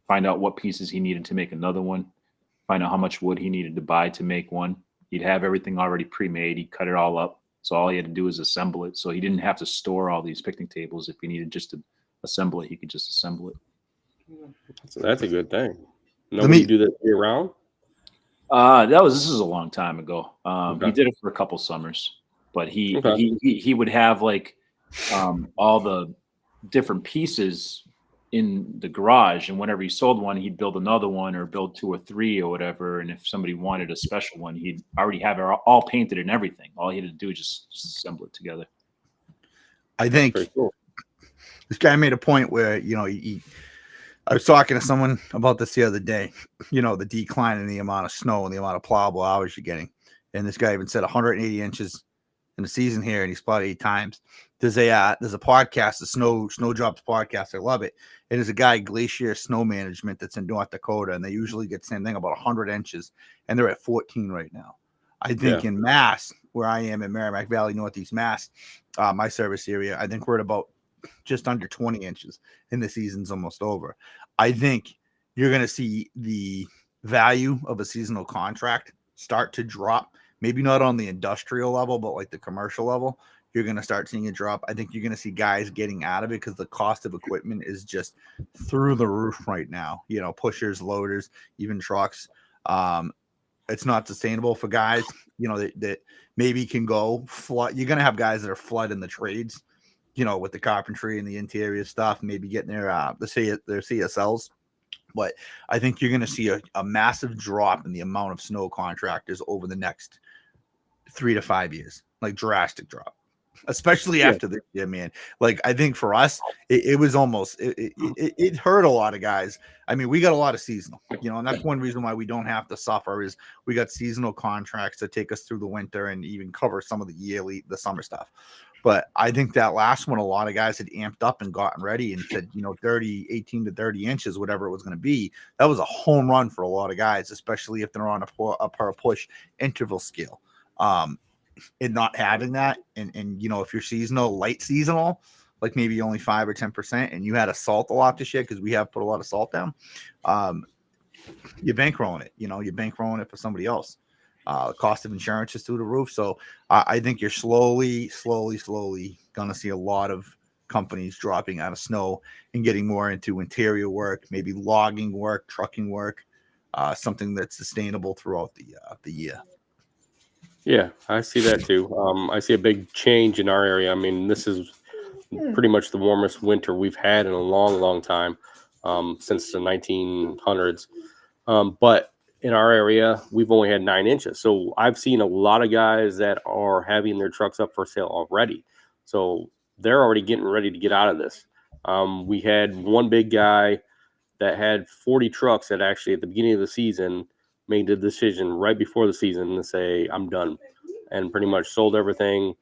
find out what pieces he needed to make another one, find out how much wood he needed to buy to make one. He'd have everything already pre-made. He'd cut it all up. So all he had to do was assemble it. So he didn't have to store all these picnic tables. If he needed just to assemble it, he could just assemble it. So that's a good thing. Nobody do that year round? This is a long time ago. Okay. He did it for a couple summers, but he would have like all the different pieces in the garage, and whenever he sold one, he'd build another one or build 2 or 3 or whatever. And if somebody wanted a special one, he'd already have it all painted and everything. All he had to do is just assemble it together. I think cool. This guy made a point where, you know, I was talking to someone about this the other day, you know, the decline in the amount of snow and the amount of plowable hours you're getting. And this guy even said 180 inches in the season here, and he's plowed 8 times. There's a podcast, the Snow Drops podcast. I love it. And there's a guy, Glacier Snow Management, that's in North Dakota, and they usually get the same thing, about 100 inches, and they're at 14 right now. I think in Mass, where I am in Merrimack Valley, Northeast Mass, my service area, I think we're at about just under 20 inches, and the season's almost over. I think you're going to see the value of a seasonal contract start to drop. Maybe not on the industrial level, but like the commercial level, you're going to start seeing it drop. I think you're going to see guys getting out of it because the cost of equipment is just through the roof right now. You know, pushers, loaders, even trucks. It's not sustainable for guys, you know, that maybe can go flood. You're going to have guys that are flooding the trades, you know, with the carpentry and the interior stuff, maybe getting their CSLs. But I think you're going to see a massive drop in the amount of snow contractors over the next 3 to 5 years, like drastic drop, especially after this year, man. Like, I think for us, it was almost, it hurt a lot of guys. I mean, we got a lot of seasonal, you know, and that's one reason why we don't have to suffer is we got seasonal contracts that take us through the winter and even cover some of the summer stuff. But I think that last one, a lot of guys had amped up and gotten ready and said, you know, 18 to 30 inches, whatever it was going to be. That was a home run for a lot of guys, especially if they're on a per push interval scale. And not having that, and you know, if you're seasonal, light seasonal, like maybe only 5 or 10%, and you had to salt a lot to shit because we have put a lot of salt down, you're bankrolling it. You know, you're bankrolling it for somebody else. Cost of insurance is through the roof. So I think you're slowly gonna see a lot of companies dropping out of snow and getting more into interior work, maybe logging work, trucking work, something that's sustainable throughout the year. Yeah, I see that too. I see a big change in our area. I mean, this is pretty much the warmest winter we've had in a long time, since the 1900s. But in our area, we've only had 9 inches. So I've seen a lot of guys that are having their trucks up for sale already. So they're already getting ready to get out of this. We had one big guy that had 40 trucks that actually at the beginning of the season made the decision right before the season to say, I'm done, and pretty much sold everything.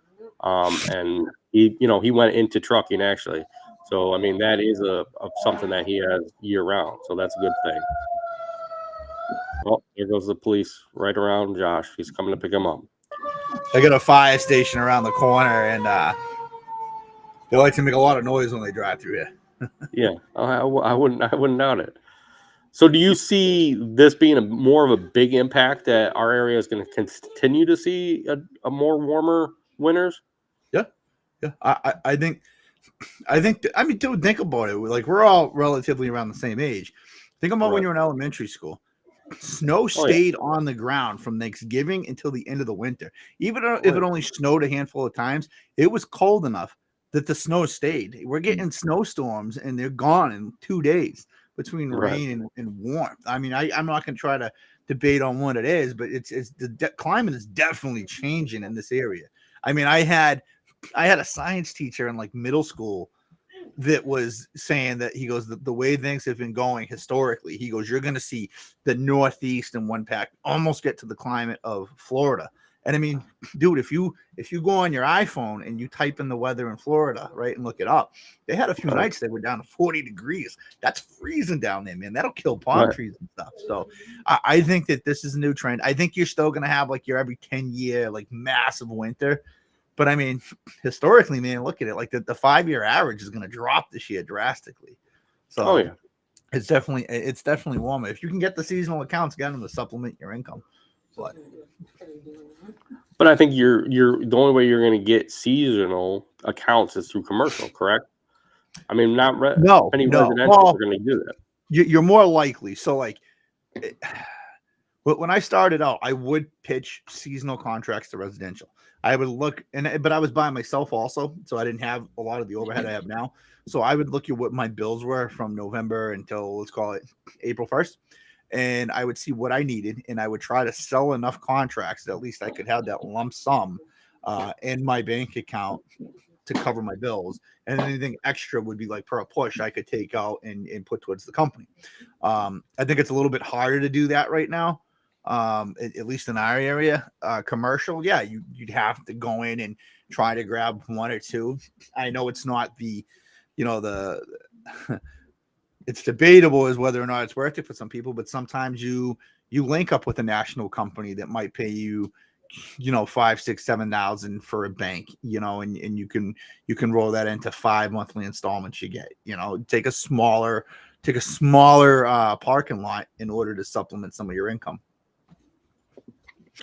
And he went into trucking actually. So, I mean, that is a something that he has year round. So that's a good thing. Well, there goes the police right around Josh. He's coming to pick him up. They got a fire station around the corner, and they like to make a lot of noise when they drive through here. Yeah, I wouldn't doubt it. So, do you see this being more of a big impact that our area is going to continue to see a more warmer winters? Yeah. I think. I mean, dude, think about it. Like, we're all relatively around the same age. Think about when you're in elementary school. Snow stayed on the ground from Thanksgiving until the end of the winter. Even if it only snowed a handful of times, it was cold enough that the snow stayed. We're getting snowstorms, and they're gone in 2 days between rain and warmth. I mean, I'm not going to try to debate on what it is, but it's the climate is definitely changing in this area. I mean, I had a science teacher in like middle school that was saying that, he goes, the way things have been going historically, he goes, you're going to see the Northeast and one pack almost get to the climate of Florida. And I mean, dude, if you go on your iPhone and you type in the weather in Florida, right, and look it up, they had a few nights that were down to 40 degrees. That's freezing down there, man. That'll kill palm trees and stuff. So I think that this is a new trend. I think you're still going to have like your every 10-year like massive winter. But I mean, historically, man, look at it. Like the 5-year average is going to drop this year drastically. So it's definitely warmer. If you can get the seasonal accounts, get them to supplement your income. But I think you're the only way you're going to get seasonal accounts is through commercial, correct? I mean, not any residential are going to do that. You're more likely. So like, when I started out, I would pitch seasonal contracts to residential. I would look, but I was by myself also, so I didn't have a lot of the overhead I have now. So I would look at what my bills were from November until, let's call it, April 1st. And I would see what I needed, and I would try to sell enough contracts that at least I could have that lump sum in my bank account to cover my bills. And anything extra would be like per a push I could take out and put towards the company. I think it's a little bit harder to do that right now. At least in our area, commercial, yeah, you'd have to go in and try to grab one or two. I know it's not it's debatable as whether or not it's worth it for some people, but sometimes you link up with a national company that might pay you, 5, 6, 7,000 for a bank, and you can roll that into 5 monthly installments you get. Take a smaller parking lot in order to supplement some of your income.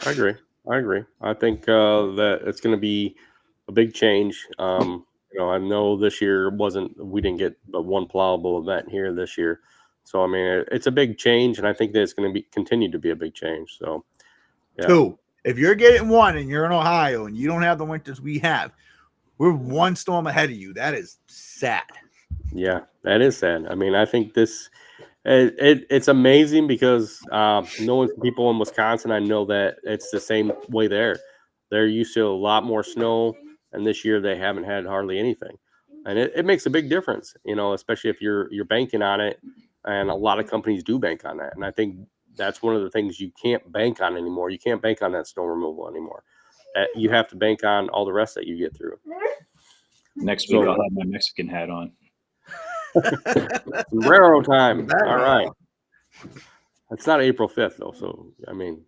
I agree. I think that it's going to be a big change. I know this year we didn't get but one plowable event here this year. So, I mean, it's a big change, and I think that it's going to continue to be a big change. So, yeah. 2, if you're getting one and you're in Ohio and you don't have the winters we have, we're one storm ahead of you. That is sad. Yeah, that is sad. I mean, I think it's amazing because knowing people in Wisconsin, I know that it's the same way there. They're used to a lot more snow, and this year they haven't had hardly anything. And it makes a big difference, especially if you're banking on it, and a lot of companies do bank on that. And I think that's one of the things you can't bank on anymore. You can't bank on that snow removal anymore. You have to bank on all the rest that you get through. Next week, I'll have my Mexican hat on. Sombrero time. All right. It's not April 5th, though. So, I mean,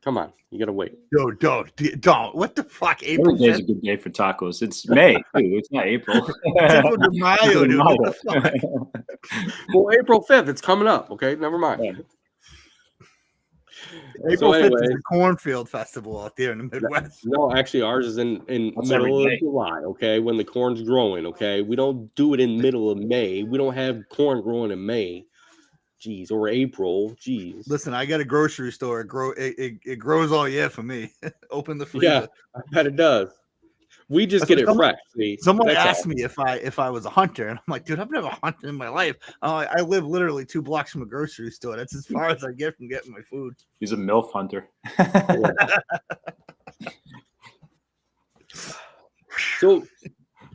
come on. You got to wait. Don't. What the fuck? April Every day's a good day for tacos. It's May, too. It's not April. Cinco de Mayo, dude. What the fuck? Well, April 5th. It's coming up. Okay. Never mind. Yeah. April 5th is the cornfield festival out there in the Midwest. No, actually, ours is in middle of July, okay, when the corn's growing, okay? We don't do it in middle of May. We don't have corn growing in May. Jeez, or April. Jeez. Listen, I got a grocery store. It grows all year for me. Open the freezer. Yeah, I bet it does. We just get it fresh. See? Someone asked me if I was a hunter, and I'm like, dude, I've never hunted in my life. I live literally 2 blocks from a grocery store. That's as far as I get from getting my food. He's a MILF hunter. So,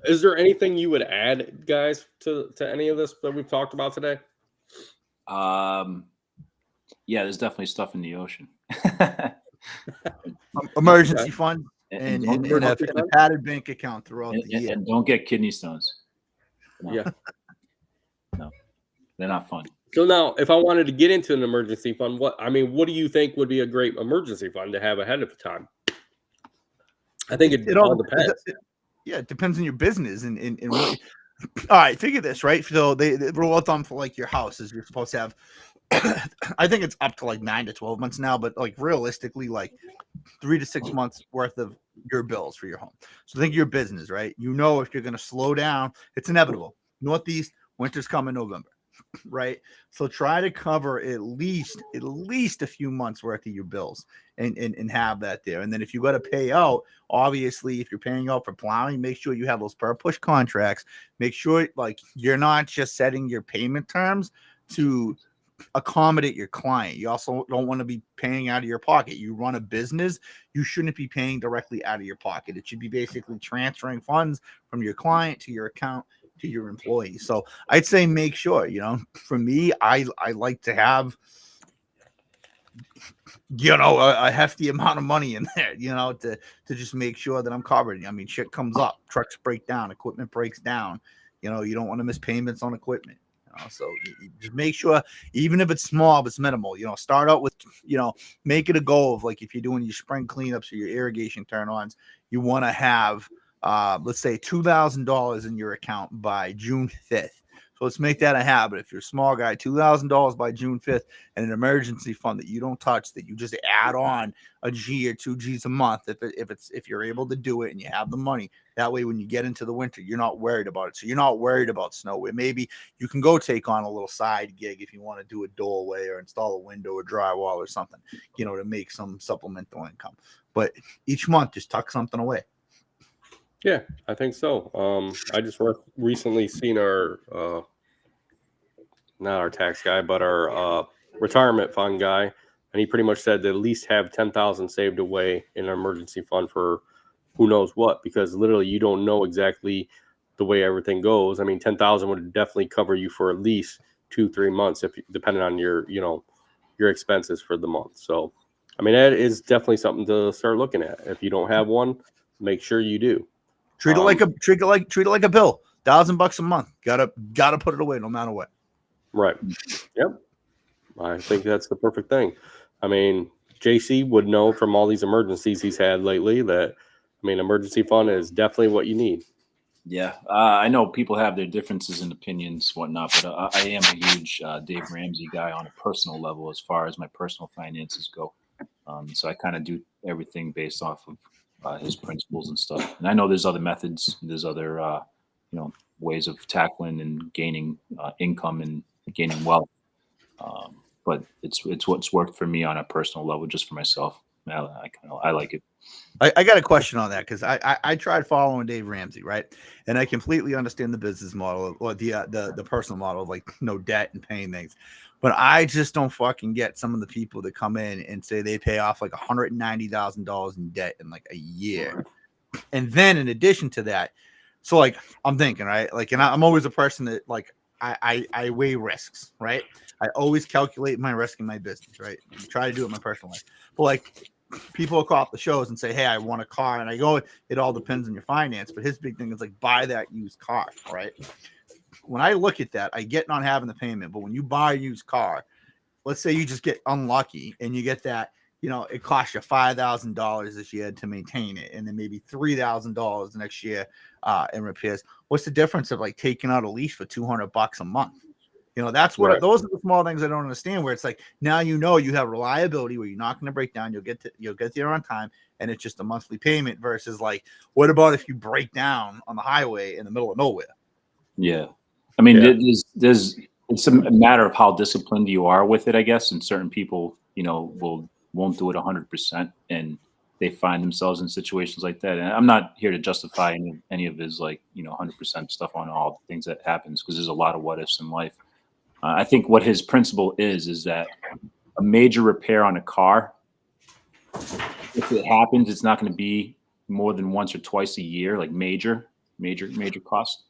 is there anything you would add, guys, to any of this that we've talked about today? Yeah, there's definitely stuff in the ocean. Emergency fund. And a padded bank account throughout the year. And don't get kidney stones. No. Yeah. No, they're not fun. So now, if I wanted to get into an emergency fund, what do you think would be a great emergency fund to have ahead of time? I think it all depends. It depends on your business and what. All right, figure this, right? So they rule of thumb for like your house is you're supposed to have. I think it's up to like 9 to 12 months now, but like realistically, like 3 to 6 months worth of your bills for your home. So think of your business, right? If you're going to slow down, it's inevitable. Northeast, winter's coming November, right? So try to cover at least a few months worth of your bills and have that there. And then if you got to pay out, obviously, if you're paying out for plowing, make sure you have those per push contracts. Make sure like you're not just setting your payment terms to accommodate your client. You also don't want to be paying out of your pocket. You run a business, you shouldn't be paying directly out of your pocket. It should be basically transferring funds from your client to your account to your employee. So I'd say make sure, for me, I like to have a hefty amount of money in there, to just make sure that I'm covered. I mean, shit comes up, trucks break down, equipment breaks down. You don't want to miss payments on equipment. So you just make sure, even if it's small, if it's minimal, start out with, make it a goal of like if you're doing your spring cleanups or your irrigation turn-ons, you want to have, let's say $2,000 in your account by June 5th. So let's make that a habit. If you're a small guy, $2,000 by June 5th and an emergency fund that you don't touch, that you just add on a G or 2 G's a month if you're able to do it and you have the money. That way, when you get into the winter, you're not worried about it. So you're not worried about snow. Where maybe you can go take on a little side gig if you want to do a doorway or install a window or drywall or something, to make some supplemental income. But each month, just tuck something away. Yeah, I think so. I just recently seen our, not our tax guy, but our retirement fund guy, and he pretty much said to at least have 10,000 saved away in an emergency fund for who knows what, because literally you don't know exactly the way everything goes. I mean, 10,000 would definitely cover you for at least 2-3 months, depending on your expenses for the month. So, I mean, that is definitely something to start looking at. If you don't have one, make sure you do. Treat it like a bill. $1,000 a month. Gotta put it away no matter what. Right. Yep. I think that's the perfect thing. I mean, JC would know from all these emergencies he's had lately that, I mean, emergency fund is definitely what you need. Yeah, I know people have their differences in opinions, whatnot, but I am a huge Dave Ramsey guy on a personal level as far as my personal finances go. So I kind of do everything based off of his principles and stuff. And I know there's other methods, there's other ways of tackling and gaining income and gaining wealth. But it's what's worked for me on a personal level, just for myself. I like it. I got a question on that because I tried following Dave Ramsey, right? And I completely understand the business model or the personal model of like no debt and paying things. But I just don't fucking get some of the people that come in and say they pay off like $190,000 in debt in like a year. And then in addition to that, so like I'm thinking, right? Like, and I'm always a person that like I weigh risks, right? I always calculate my risk in my business, right? I try to do it in my personal life. But like people will call up the shows and say, hey, I want a car. And I go, it all depends on your finance. But his big thing is like buy that used car, right? When I look at that, I get not having the payment. But when you buy a used car, let's say you just get unlucky and you get that, it costs you $5,000 this year to maintain it, and then maybe $3,000 next year in repairs. What's the difference of like taking out a lease for $200 a month? That's what Right. those are the small things I don't understand. Where it's like now you have reliability where you're not going to break down. You'll get there on time, and it's just a monthly payment. Versus like, what about if you break down on the highway in the middle of nowhere? Yeah, I mean, there's it's a matter of how disciplined you are with it, I guess. And certain people, won't do it 100%, and they find themselves in situations like that. And I'm not here to justify any of his 100% stuff on all the things that happens, because there's a lot of what ifs in life. I think what his principle is that a major repair on a car, if it happens, it's not going to be more than once or twice a year, like major cost.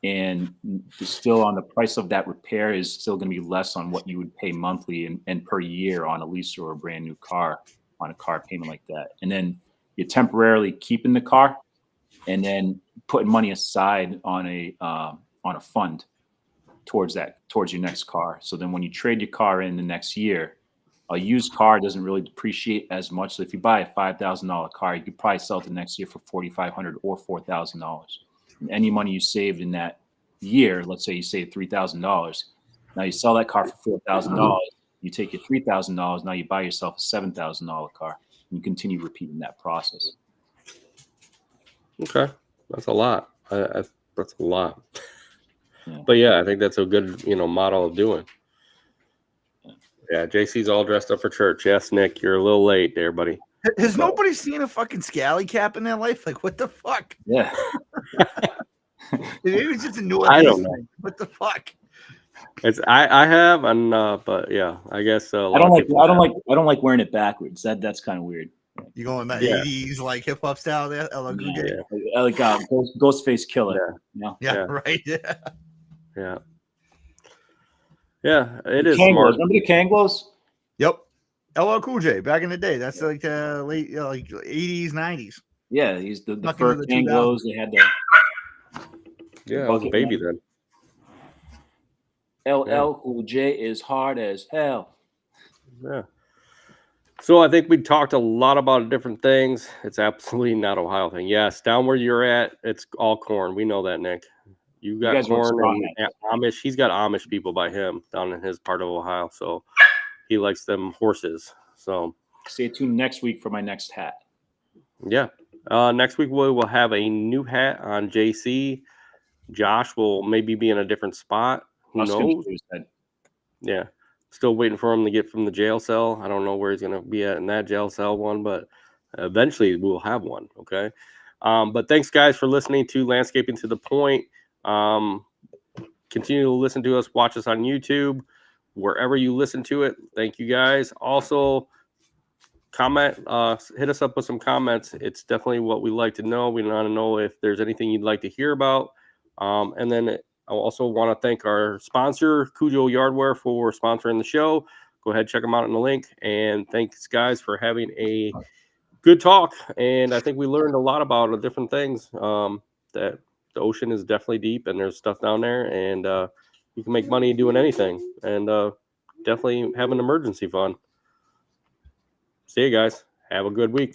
And still on the price of that repair is still going to be less on what you would pay monthly and per year on a lease or a brand new car on a car payment like that. And then you're temporarily keeping the car and then putting money aside on a fund towards your next car. So then when you trade your car in the next year, a used car doesn't really depreciate as much. So if you buy a $5,000 car, you could probably sell it the next year for $4,500 or $4,000. And any money you saved in that year, let's say you saved $3,000. Now you sell that car for $4,000. You take your $3,000. Now you buy yourself a $7,000 car. And you continue repeating that process. Okay, that's a lot. That's a lot. Yeah. But yeah, I think that's a good, model of doing. Yeah, JC's all dressed up for church. Yes, Nick, you're a little late there, buddy. Has nobody seen a fucking scally cap in their life? Like, what the fuck? Yeah. It was just a new. I don't know. What the fuck? It's I have, and but yeah, I guess I don't like wearing it backwards. That's kind of weird. You going that Yeah. 80s like hip hop style there? Yeah. I like Ghostface Killer. Yeah, right. Yeah. Yeah, it is Kangos. smart. Remember the Kangos? Yep. LL Cool J back in the day. That's like late like 80s, 90s. Yeah, he's the Nothing fur to the Kangos. 2000s. They had the Yeah, I was a baby then. LL Cool J is hard as hell. Yeah. So I think we talked a lot about different things. It's absolutely not Ohio thing. Yes, down where you're at, it's all corn. We know that, Nick. You got corn and Amish. He's got Amish people by him down in his part of Ohio. So he likes them horses. So stay tuned next week for my next hat. Yeah. Next week we will have a new hat on JC. Josh will maybe be in a different spot. Who knows? Yeah. Still waiting for him to get from the jail cell. I don't know where he's going to be at in that jail cell one, but eventually we'll have one. Okay. But thanks, guys, for listening to Landscaping to the Point. Continue to listen to us. Watch us on YouTube, wherever you listen to it. Thank you, guys. Also, comment, hit us up with some comments. It's definitely what we like to know. We want to know if there's anything you'd like to hear about. And then I also want to thank our sponsor, Cujo Yardware, for sponsoring the show. Go ahead, check them out in the link. And thanks, guys, for having a good talk. And I think we learned a lot about different things, that the ocean is definitely deep and there's stuff down there. And you can make money doing anything. And definitely have an emergency fund. See you guys. Have a good week.